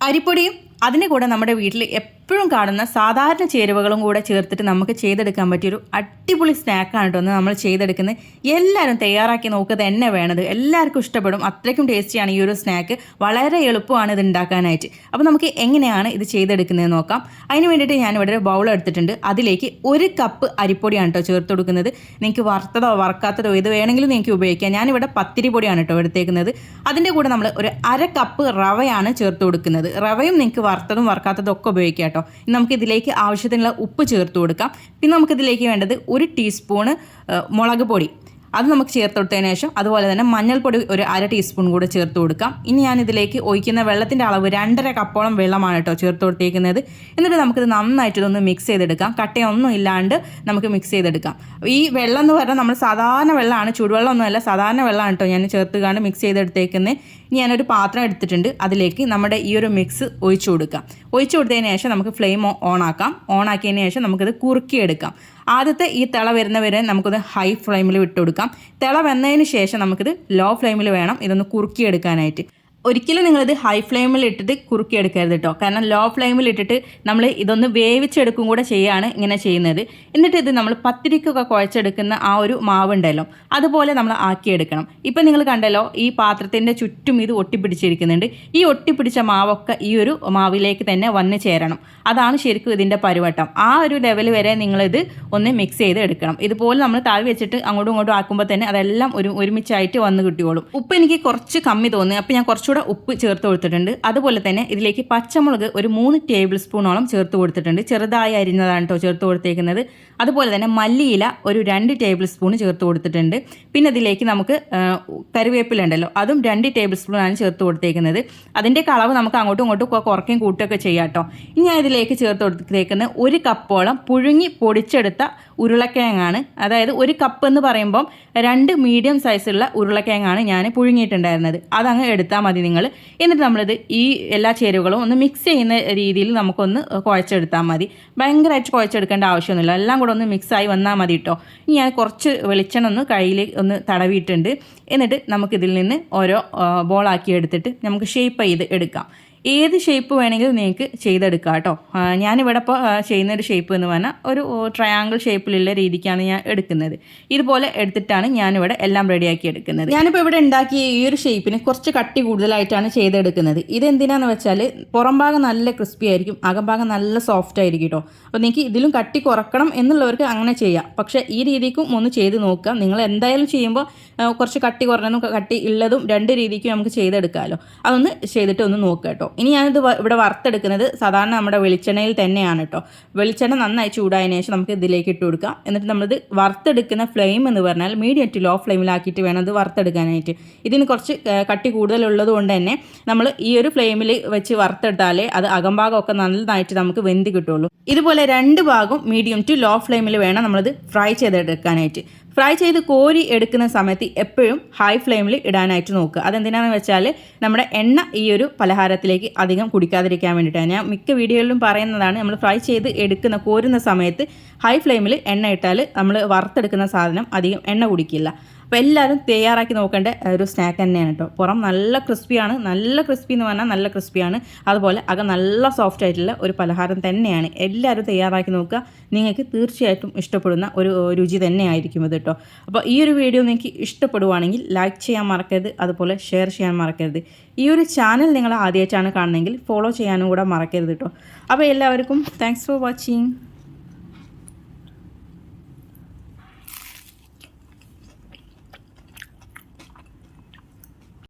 അരിപ്പൊടിയും അതിൻ്റെ കൂടെ നമ്മുടെ വീട്ടിൽ എപ്പോഴും കാണുന്ന സാധാരണ ചേരുവകളും കൂടെ ചേർത്തിട്ട് നമുക്ക് ചെയ്തെടുക്കാൻ പറ്റിയൊരു അടിപൊളി സ്നാക്കാണ് കേട്ടോ നമ്മൾ ചെയ്തെടുക്കുന്നത്. എല്ലാവരും തയ്യാറാക്കി നോക്കുക തന്നെ വേണത്. എല്ലാവർക്കും ഇഷ്ടപ്പെടും. അത്രയ്ക്കും ടേസ്റ്റിയാണ് ഈ ഒരു സ്നാക്ക്. വളരെ എളുപ്പമാണ് ഇത് ഉണ്ടാക്കാനായിട്ട്. അപ്പോൾ നമുക്ക് എങ്ങനെയാണ് ഇത് ചെയ്തെടുക്കുന്നതെന്ന് നോക്കാം. അതിന് വേണ്ടിയിട്ട് ഞാനിവിടെ ഒരു ബൗൾ എടുത്തിട്ടുണ്ട്. അതിലേക്ക് 1 കപ്പ് അരിപ്പൊടിയാണ് കേട്ടോ ചേർത്ത് കൊടുക്കുന്നത്. നിങ്ങൾക്ക് വറുത്തതോ വറുക്കാത്തതോ ഇത് വേണമെങ്കിലും നിങ്ങൾക്ക് ഉപയോഗിക്കാം. ഞാനിവിടെ പത്തിരി പൊടിയാണ് കേട്ടോ എടുത്തേക്കുന്നത്. അതിൻ്റെ കൂടെ നമ്മൾ ഒരു 1/2 കപ്പ് റവയാണ് ചേർത്ത് കൊടുക്കുന്നത്. റവയും നിങ്ങൾക്ക് വറുത്തതും വറുക്കാത്തതും ഒക്കെ ഉപയോഗിക്കാം കേട്ടോ. നമുക്ക് ഇതിലേക്ക് ആവശ്യത്തിനുള്ള ഉപ്പ് ചേർത്ത് കൊടുക്കാം. പിന്നെ നമുക്കിതിലേക്ക് വേണ്ടത് 1 ടീസ്പൂണ് മുളക് പൊടി, അത് നമുക്ക് ചേർത്ത് കൊടുത്തതിന് ശേഷം അതുപോലെ തന്നെ മഞ്ഞൾപ്പൊടി ഒരു 1/2 ടീസ്പൂൺ കൂടെ ചേർത്ത് കൊടുക്കാം. ഇനി ഞാനിതിലേക്ക് ഒഴിക്കുന്ന വെള്ളത്തിൻ്റെ അളവ് 2.5 കപ്പോളം വെള്ളമാണ് കേട്ടോ ചേർത്ത് കൊടുത്തേക്കുന്നത്. എന്നിട്ട് നമുക്കിത് നന്നായിട്ട് ഇതൊന്ന് മിക്സ് ചെയ്തെടുക്കാം. കട്ടയൊന്നും ഇല്ലാണ്ട് നമുക്ക് മിക്സ് ചെയ്തെടുക്കാം. ഈ വെള്ളം എന്ന് പറഞ്ഞാൽ നമ്മൾ സാധാരണ വെള്ളമാണ്, ചൂടുവെള്ളമൊന്നുമല്ല, സാധാരണ വെള്ളമാണ് കേട്ടോ ഞാൻ ചേർത്തുകൊണ്ട് മിക്സ് ചെയ്തെടുത്തേക്കുന്നത്. ഇനി ഞാനൊരു പാത്രം എടുത്തിട്ടുണ്ട്. അതിലേക്ക് നമ്മുടെ ഈ ഒരു മിക്സ് ഒഴിച്ചു കൊടുക്കാം. ഒഴിച്ചു കൊടുത്തതിന് ശേഷം നമുക്ക് ഫ്ലെയിം ഓണാക്കാം. ഓണാക്കിയതിന് ശേഷം നമുക്കിത് കുറുക്കിയെടുക്കാം. ആദ്യത്തെ ഈ തിള വരുന്നവരെ നമുക്കിത് ഹൈ ഫ്ലെയിമിൽ വിട്ട് കൊടുക്കാം. തിള വന്നതിന് ശേഷം നമുക്കിത് ലോ ഫ്ലെയിമിൽ വേണം ഇതൊന്ന് കുറുക്കിയെടുക്കാനായിട്ട്. ഒരിക്കലും നിങ്ങളിത് ഹൈ ഫ്ലെയിമിൽ ഇട്ടിട്ട് കുറുക്കിയെടുക്കരുത് കേട്ടോ. കാരണം ലോ ഫ്ലെയിമിൽ ഇട്ടിട്ട് നമ്മൾ ഇതൊന്ന് വേവിച്ചെടുക്കും കൂടെ ചെയ്യുകയാണ് ഇങ്ങനെ ചെയ്യുന്നത്. എന്നിട്ട് ഇത് നമ്മൾ പത്തിരിക്കൊക്കെ കുഴച്ചെടുക്കുന്ന ആ ഒരു മാവുണ്ടല്ലോ, അതുപോലെ നമ്മൾ ആക്കിയെടുക്കണം. ഇപ്പം നിങ്ങൾ കണ്ടല്ലോ, ഈ പാത്രത്തിൻ്റെ ചുറ്റും ഇത് ഒട്ടിപ്പിടിച്ചിരിക്കുന്നുണ്ട്. ഈ ഒട്ടിപ്പിടിച്ച മാവൊക്കെ ഈ ഒരു മാവിലേക്ക് തന്നെ വന്ന് ചേരണം. അതാണ് ശരിക്കും ഇതിൻ്റെ പരുവട്ടം. ആ ഒരു ലെവൽ വരെ നിങ്ങളിത് ഒന്ന് മിക്സ് ചെയ്ത് എടുക്കണം. ഇതുപോലെ നമ്മൾ താഴെ വെച്ചിട്ട് അങ്ങോട്ടും ഇങ്ങോട്ടും ആക്കുമ്പോൾ തന്നെ അതെല്ലാം ഒരുമിച്ചായിട്ട് വന്ന് കിട്ടിയോളും. ഉപ്പ് എനിക്ക് കുറച്ച് കമ്മി തോന്നി, അപ്പോൾ ഞാൻ കുറച്ചുകൂടെ ഉപ്പ് ചേർത്ത് കൊടുത്തിട്ടുണ്ട്. അതുപോലെ തന്നെ ഇതിലേക്ക് പച്ചമുളക് ഒരു 3 ടേബിൾ സ്പൂണോളം ചേർത്ത് കൊടുത്തിട്ടുണ്ട്. ചെറുതായി അരിഞ്ഞതാണ് കേട്ടോ ചേർത്ത് കൊടുത്തേക്കുന്നത്. അതുപോലെ തന്നെ മല്ലിയില ഒരു 2 ടേബിൾ സ്പൂൺ ചേർത്ത് കൊടുത്തിട്ടുണ്ട്. പിന്നെ ഇതിലേക്ക് നമുക്ക് കറിവേപ്പില ഉണ്ടല്ലോ, അതും 2 ടേബിൾ സ്പൂണാണ് ചേർത്ത് കൊടുത്തേക്കുന്നത്. അതിൻ്റെ അളവ് നമുക്ക് അങ്ങോട്ടും ഇങ്ങോട്ടും കുറയ്ക്കുകയും കൂട്ടുകയൊക്കെ ചെയ്യാം കേട്ടോ. ഇനി ഞാൻ ഇതിലേക്ക് ചേർത്ത് കൊടുത്തേക്കുന്നത് 1 കപ്പോളം പുഴുങ്ങി പൊടിച്ചെടുത്ത ഉരുളക്കിഴങ്ങാണ്. അതായത് 1 കപ്പ് എന്ന് പറയുമ്പം 2 മീഡിയം സൈസുള്ള ഉരുളക്കിഴങ്ങാണ് ഞാൻ പുഴുങ്ങിയിട്ടുണ്ടായിരുന്നത്. അതങ്ങ് എടുത്താൽ മതി നിങ്ങൾ. എന്നിട്ട് നമ്മളിത് ഈ എല്ലാ ചേരുവകളും ഒന്ന് മിക്സ് ചെയ്യുന്ന രീതിയിൽ നമുക്കൊന്ന് കുഴച്ചെടുത്താൽ മതി. ഭയങ്കരമായിട്ട് കുഴച്ചെടുക്കേണ്ട ആവശ്യമൊന്നുമില്ല. എല്ലാം കൂടെ ഒന്ന് മിക്സായി വന്നാൽ മതി കേട്ടോ. ഇനി ഞാൻ കുറച്ച് വെളിച്ചെണ്ണ ഒന്ന് കയ്യിൽ ഒന്ന് തടവിയിട്ടുണ്ട്. എന്നിട്ട് നമുക്കിതിൽ നിന്ന് ഓരോ ബോളാക്കി എടുത്തിട്ട് നമുക്ക് ഷേപ്പ് ചെയ്ത് എടുക്കാം. ഏത് ഷേപ്പ് വേണമെങ്കിലും നിങ്ങൾക്ക് ചെയ്തെടുക്കാം കേട്ടോ. ഞാനിവിടെ ഇപ്പോൾ ചെയ്യുന്നൊരു ഷേപ്പ് എന്ന് പറഞ്ഞാൽ ഒരു ട്രയാങ്കിൾ ഷേപ്പിലുള്ള രീതിക്കാണ് ഞാൻ എടുക്കുന്നത്. ഇതുപോലെ എടുത്തിട്ടാണ് ഞാനിവിടെ എല്ലാം റെഡിയാക്കി എടുക്കുന്നത്. ഞാനിപ്പോൾ ഇവിടെ ഉണ്ടാക്കിയ ഈ ഒരു ഷേപ്പിന് കുറച്ച് കട്ടി കൂടുതലായിട്ടാണ് ചെയ്തെടുക്കുന്നത്. ഇതെന്തിനാന്ന് വെച്ചാൽ പുറം ഭാഗം നല്ല ക്രിസ്പി ആയിരിക്കും, അകംഭാഗം നല്ല സോഫ്റ്റ് ആയിരിക്കും കേട്ടോ. അപ്പോൾ നിങ്ങൾക്ക് ഇതിലും കട്ടി കുറക്കണം എന്നുള്ളവർക്ക് അങ്ങനെ ചെയ്യാം. പക്ഷേ ഈ രീതിക്കും ഒന്ന് ചെയ്ത് നോക്കുക. നിങ്ങൾ എന്തായാലും ചെയ്യുമ്പോൾ കുറച്ച് കട്ടി കുറഞ്ഞതും കട്ടി ഉള്ളതും 2 രീതിക്കും നമുക്ക് ചെയ്തെടുക്കാമല്ലോ. അതൊന്ന് ചെയ്തിട്ട് ഒന്ന് നോക്കുക കേട്ടോ. ഇനി ഞാനിത് ഇവിടെ വറുത്തെടുക്കുന്നത് സാധാരണ നമ്മുടെ വെളിച്ചെണ്ണയിൽ തന്നെയാണ് കേട്ടോ. വെളിച്ചെണ്ണ നന്നായി ചൂടായതിനു ശേഷം നമുക്ക് ഇതിലേക്ക് ഇട്ട് കൊടുക്കാം. എന്നിട്ട് നമ്മളിത് വറുത്തെടുക്കുന്ന ഫ്ലെയിം എന്ന് പറഞ്ഞാൽ മീഡിയം ടു ലോ ഫ്ലെയിമിലാക്കിയിട്ട് വേണം ഇത് വറുത്തെടുക്കാനായിട്ട്. ഇതിന് കുറച്ച് കട്ടി കൂടുതലുള്ളത് കൊണ്ട് തന്നെ നമ്മൾ ഈ ഒരു ഫ്ലെയിമിൽ വെച്ച് വറുത്തെടുത്താലേ അത് അകംഭാഗമൊക്കെ നന്നായിട്ട് നമുക്ക് വെന്ത് കിട്ടുള്ളൂ. ഇതുപോലെ 2 ഭാഗവും മീഡിയം ടു ലോ ഫ്ലെയിമിൽ വേണം നമ്മളിത് ഫ്രൈ ചെയ്തെടുക്കാനായിട്ട്. ഫ്രൈ ചെയ്ത് കോരി എടുക്കുന്ന സമയത്ത് എപ്പോഴും ഹൈ ഫ്ലെയിമിൽ ഇടാനായിട്ട് നോക്കുക. അതെന്തിനാണെന്ന് വെച്ചാൽ നമ്മുടെ എണ്ണ ഈ ഒരു പലഹാരത്തിലേക്ക് അധികം കുടിക്കാതിരിക്കാൻ വേണ്ടിയിട്ടാണ്. ഞാൻ മിക്ക വീഡിയോകളിലും പറയുന്നതാണ്, നമ്മൾ ഫ്രൈ ചെയ്ത് കോരുന്ന സമയത്ത് ഹൈ ഫ്ലെയിമിൽ എണ്ണ ഇട്ടാൽ നമ്മൾ വറുത്തെടുക്കുന്ന സാധനം അധികം എണ്ണ കുടിക്കില്ല. അപ്പോൾ എല്ലാവരും തയ്യാറാക്കി നോക്കേണ്ട ഒരു സ്നാക്ക് തന്നെയാണ് കേട്ടോ. പുറം നല്ല ക്രിസ്പിയാണ്, നല്ല ക്രിസ്പി എന്ന് പറഞ്ഞാൽ നല്ല ക്രിസ്പിയാണ്. അതുപോലെ അകം നല്ല സോഫ്റ്റ് ആയിട്ടുള്ള ഒരു പലഹാരം തന്നെയാണ്. എല്ലാവരും തയ്യാറാക്കി നോക്കുക. നിങ്ങൾക്ക് തീർച്ചയായിട്ടും ഇഷ്ടപ്പെടുന്ന ഒരു രുചി തന്നെയായിരിക്കും ഇത് കേട്ടോ. അപ്പോൾ ഈ ഒരു വീഡിയോ നിങ്ങൾക്ക് ഇഷ്ടപ്പെടുവാണെങ്കിൽ ലൈക്ക് ചെയ്യാൻ മറക്കരുത്, അതുപോലെ ഷെയർ ചെയ്യാൻ മറക്കരുത്. ഈ ഒരു ചാനൽ നിങ്ങൾ ആദ്യമായിട്ടാണ് കാണുന്നതെങ്കിൽ ഫോളോ ചെയ്യാനും കൂടെ മറക്കരുത് കേട്ടോ. അപ്പോൾ എല്ലാവർക്കും താങ്ക്സ് ഫോർ വാച്ചിങ്.